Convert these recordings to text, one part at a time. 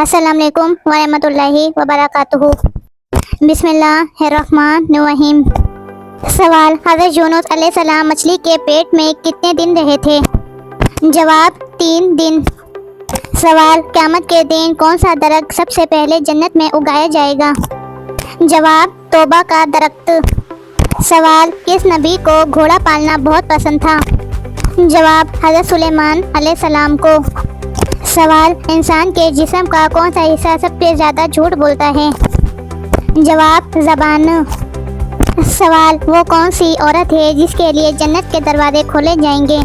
السلام علیکم ورحمۃ اللہ وبرکاتہ۔ بسم اللہ الرحمن الرحیم۔ سوال: حضرت یونس علیہ السلام مچھلی کے پیٹ میں کتنے دن رہے تھے؟ جواب: 3 دن۔ سوال: قیامت کے دن کون سا درخت سب سے پہلے جنت میں اگایا جائے گا؟ جواب: توبہ کا درخت۔ سوال: کس نبی کو گھوڑا پالنا بہت پسند تھا؟ جواب: حضرت سلیمان علیہ السلام کو۔ سوال: انسان کے جسم کا کون سا حصہ سب سے زیادہ جھوٹ بولتا ہے؟ جواب: زبان۔ سوال: وہ کون سی عورت ہے جس کے لیے جنت کے دروازے کھولے جائیں گے؟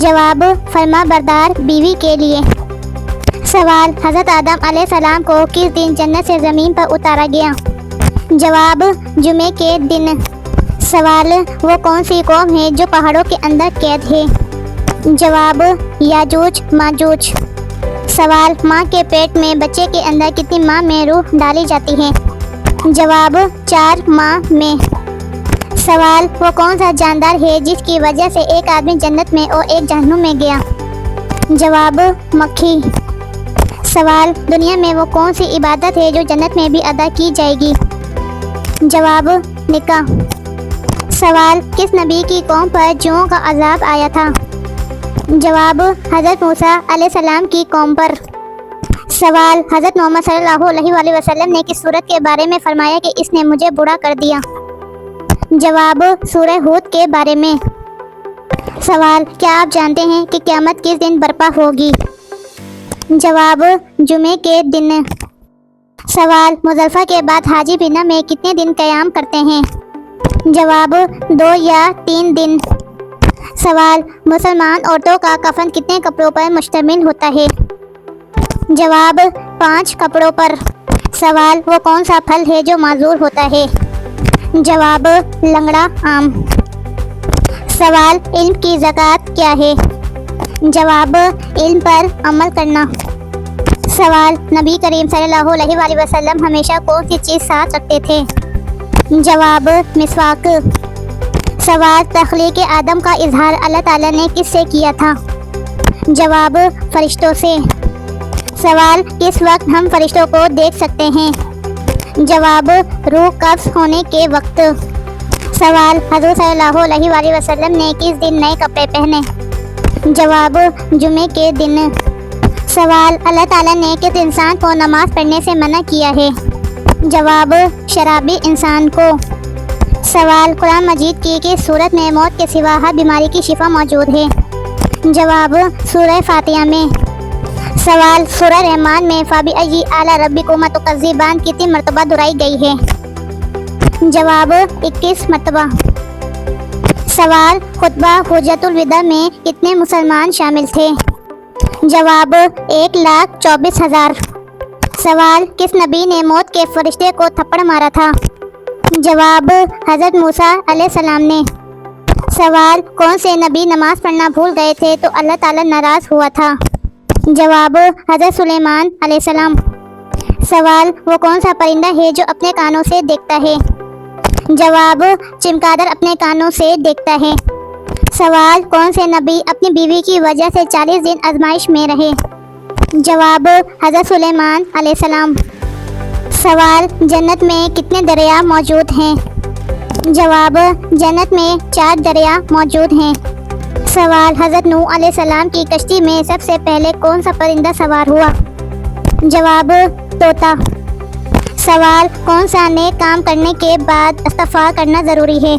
جواب: فرما بردار بیوی کے لیے۔ سوال: حضرت آدم علیہ السلام کو کس دن جنت سے زمین پر اتارا گیا؟ جواب: جمعے کے دن۔ سوال: وہ کون سی قوم ہے جو پہاڑوں کے اندر قید ہے؟ جواب: یاجوج ماجوج۔ سوال: ماں کے پیٹ میں بچے کے اندر کتنی ماہ میں روح ڈالی جاتی ہے؟ جواب: 4 ماہ میں۔ سوال: وہ کون سا جاندار ہے جس کی وجہ سے ایک آدمی جنت میں اور ایک جہنم میں گیا؟ جواب: مکھی۔ سوال: دنیا میں وہ کون سی عبادت ہے جو جنت میں بھی ادا کی جائے گی؟ جواب: نکاح۔ سوال: کس نبی کی قوم پر جوؤں کا عذاب آیا تھا؟ جواب: حضرت موسیٰ علیہ السلام کی قوم پر۔ سوال: حضرت محمد صلی اللہ علیہ وآلہ وسلم نے کس سورت کے بارے میں فرمایا کہ اس نے مجھے بوڑھا کر دیا؟ جواب: سورہ ہود کے بارے میں۔ سوال: کیا آپ جانتے ہیں کہ قیامت کس دن برپا ہوگی؟ جواب: جمعے کے دن۔ سوال: مزدلفہ کے بعد حاجی مینا میں کتنے دن قیام کرتے ہیں؟ جواب: 2 یا 3 دن۔ سوال: مسلمان عورتوں کا کفن کتنے کپڑوں پر مشتمل ہوتا ہے؟ جواب: 5 کپڑوں پر۔ سوال: وہ کون سا پھل ہے جو معذور ہوتا ہے؟ جواب: لنگڑا آم۔ سوال: علم کی زکوٰۃ کیا ہے؟ جواب: علم پر عمل کرنا۔ سوال: نبی کریم صلی اللہ علیہ وآلہ وسلم ہمیشہ کون سی چیز ساتھ رکھتے تھے؟ جواب: مسواک۔ سوال: تخلیق آدم کا اظہار اللہ تعالیٰ نے کس سے کیا تھا؟ جواب: فرشتوں سے۔ سوال: کس وقت ہم فرشتوں کو دیکھ سکتے ہیں؟ جواب: روح قبض ہونے کے وقت۔ سوال: حضور صلی اللہ علیہ وآلہ وسلم نے کس دن نئے کپڑے پہنے؟ جواب: جمعے کے دن۔ سوال: اللہ تعالیٰ نے کس انسان کو نماز پڑھنے سے منع کیا ہے؟ جواب: شرابی انسان کو۔ سوال: قرآن مجید کی کس سورت میں موت کے سوا ہر بیماری کی شفا موجود ہے؟ جواب: سورہ فاتحہ میں۔ سوال: سورہ رحمان میں فَبِأَيِّ آلَاءِ رَبِّكُمَا تُكَذِّبَانِ کتنی مرتبہ دہرائی گئی ہے؟ جواب: 21 مرتبہ۔ سوال: خطبہ حجۃ الوداع میں کتنے مسلمان شامل تھے؟ جواب: 1,24,000۔ سوال: کس نبی نے موت کے فرشتے کو تھپڑ مارا تھا؟ جواب: حضرت موسیٰ علیہ السلام نے۔ سوال: کون سے نبی نماز پڑھنا بھول گئے تھے تو اللہ تعالیٰ ناراض ہوا تھا؟ جواب: حضرت سلیمان علیہ السلام۔ سوال: وہ کون سا پرندہ ہے جو اپنے کانوں سے دیکھتا ہے؟ جواب: چمگادڑ اپنے کانوں سے دیکھتا ہے۔ سوال: کون سے نبی اپنی بیوی کی وجہ سے 40 دن آزمائش میں رہے؟ جواب: حضرت سلیمان علیہ السلام۔ سوال: جنت میں کتنے دریا موجود ہیں؟ جواب: جنت میں 4 دریا موجود ہیں۔ سوال: حضرت نوح علیہ السلام کی کشتی میں سب سے پہلے کون سا پرندہ سوار ہوا؟ جواب: طوطا۔ سوال: کون سا نیک کام کرنے کے بعد استغفار کرنا ضروری ہے؟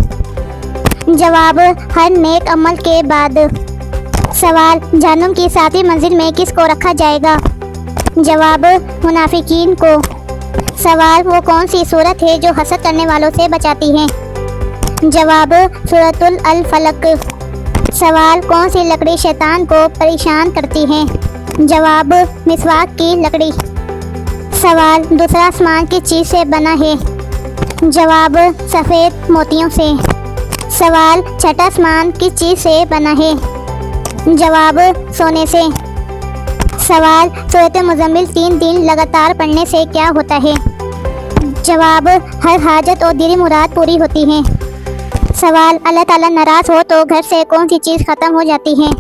جواب: ہر نیک عمل کے بعد۔ سوال: جہنم کی 7ویں منزل میں کس کو رکھا جائے گا؟ جواب: منافقین کو۔ سوال: وہ کون سی سورت ہے جو حسد کرنے والوں سے بچاتی ہے؟ جواب: سورۃ الفلق۔ سوال: کون سی لکڑی شیطان کو پریشان کرتی ہے؟ جواب: مسواک کی لکڑی۔ سوال: دوسرا آسمان کس چیز سے بنا ہے؟ جواب: سفید موتیوں سے۔ سوال: چھٹا آسمان کس چیز سے بنا ہے؟ جواب: سونے سے۔ سوال: سورۃ مزمل 3 دن لگاتار پڑھنے سے کیا ہوتا ہے؟ جواب: ہر حاجت اور دلی مراد پوری ہوتی ہے۔ سوال: اللہ تعالیٰ ناراض ہو تو گھر سے کون سی چیز ختم ہو جاتی ہے؟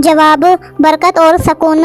جواب: برکت اور سکون۔